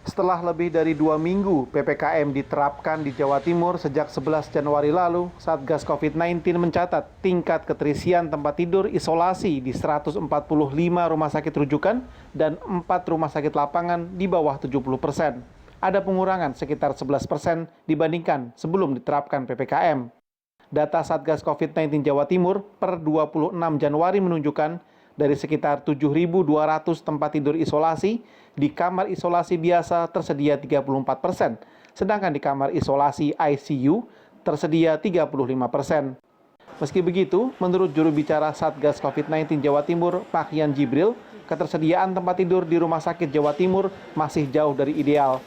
Setelah lebih dari 2 minggu PPKM diterapkan di Jawa Timur sejak 11 Januari lalu, Satgas COVID-19 mencatat tingkat keterisian tempat tidur isolasi di 145 rumah sakit rujukan dan 4 rumah sakit lapangan di bawah 70%. Ada pengurangan sekitar 11% dibandingkan sebelum diterapkan PPKM. Data Satgas COVID-19 Jawa Timur per 26 Januari menunjukkan dari sekitar 7.200 tempat tidur isolasi, di kamar isolasi biasa tersedia 34%, sedangkan di kamar isolasi ICU tersedia 35%. Meski begitu, menurut juru bicara Satgas COVID-19 Jawa Timur, Pak Yan Jibril, ketersediaan tempat tidur di Rumah Sakit Jawa Timur masih jauh dari ideal.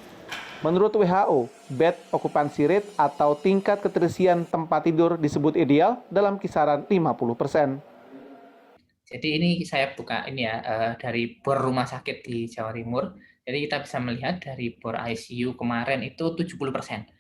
Menurut WHO, bed occupancy rate atau tingkat keterisian tempat tidur disebut ideal dalam kisaran 50%. Jadi ini saya buka ini ya, dari BOR rumah sakit di Jawa Timur. Jadi kita bisa melihat dari BOR ICU kemarin itu 70%,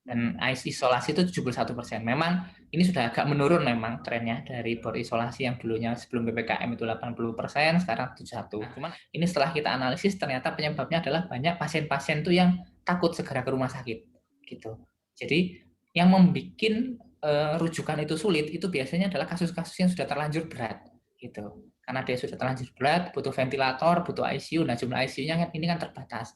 dan isolasi itu 71%. Memang ini sudah agak menurun memang trennya dari BOR isolasi yang dulunya sebelum PPKM itu 80%, sekarang 71. Cuman ini setelah kita analisis ternyata penyebabnya adalah banyak pasien-pasien tuh yang takut segera ke rumah sakit, gitu. Jadi yang membuat rujukan itu sulit itu biasanya adalah kasus-kasus yang sudah terlanjur berat, gitu. Karena dia sudah terlanjur berat, butuh ventilator, butuh ICU. Nah, jumlah ICU-nya ini kan terbatas.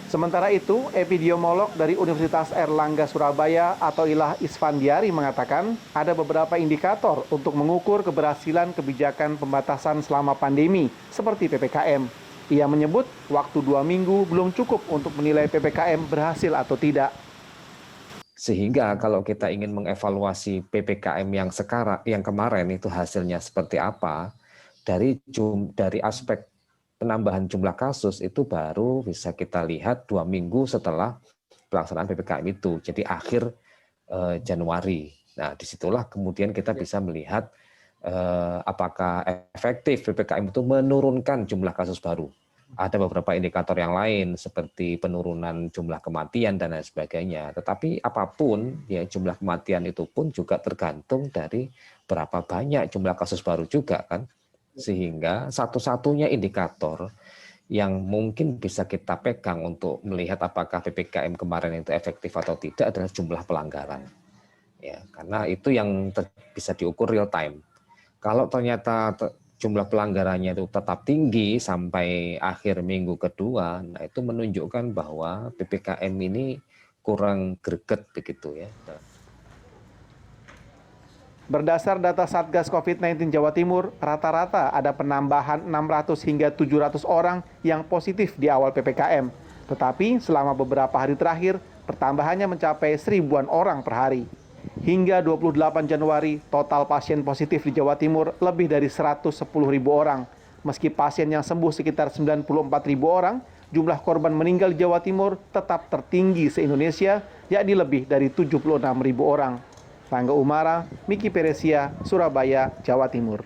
Sementara itu, epidemiolog dari Universitas Airlangga Surabaya atau Ilah Isfandiari mengatakan ada beberapa indikator untuk mengukur keberhasilan kebijakan pembatasan selama pandemi, seperti PPKM. Ia menyebut waktu 2 minggu belum cukup untuk menilai PPKM berhasil atau tidak. Sehingga kalau kita ingin mengevaluasi PPKM yang kemarin itu hasilnya seperti apa, dari aspek penambahan jumlah kasus itu baru bisa kita lihat 2 minggu setelah pelaksanaan PPKM itu, jadi akhir Januari. Nah, disitulah kemudian kita bisa melihat apakah efektif PPKM itu menurunkan jumlah kasus baru. Ada beberapa indikator yang lain seperti penurunan jumlah kematian dan lain sebagainya. Tetapi apapun, ya jumlah kematian itu pun juga tergantung dari berapa banyak jumlah kasus baru juga kan. Sehingga satu-satunya indikator yang mungkin bisa kita pegang untuk melihat apakah PPKM kemarin itu efektif atau tidak adalah jumlah pelanggaran. Ya, karena itu yang bisa diukur real time. Kalau ternyata jumlah pelanggarannya itu tetap tinggi sampai akhir minggu kedua, nah itu menunjukkan bahwa PPKM ini kurang greget begitu ya. Berdasar data Satgas COVID-19 Jawa Timur, rata-rata ada penambahan 600 hingga 700 orang yang positif di awal PPKM. Tetapi selama beberapa hari terakhir, pertambahannya mencapai 1000-an orang per hari. Hingga 28 Januari, total pasien positif di Jawa Timur lebih dari 110.000 orang. Meski pasien yang sembuh sekitar 94.000 orang, jumlah korban meninggal di Jawa Timur tetap tertinggi se-Indonesia, yakni lebih dari 76.000 orang. Rangga Umara, Miki Peresia, Surabaya, Jawa Timur.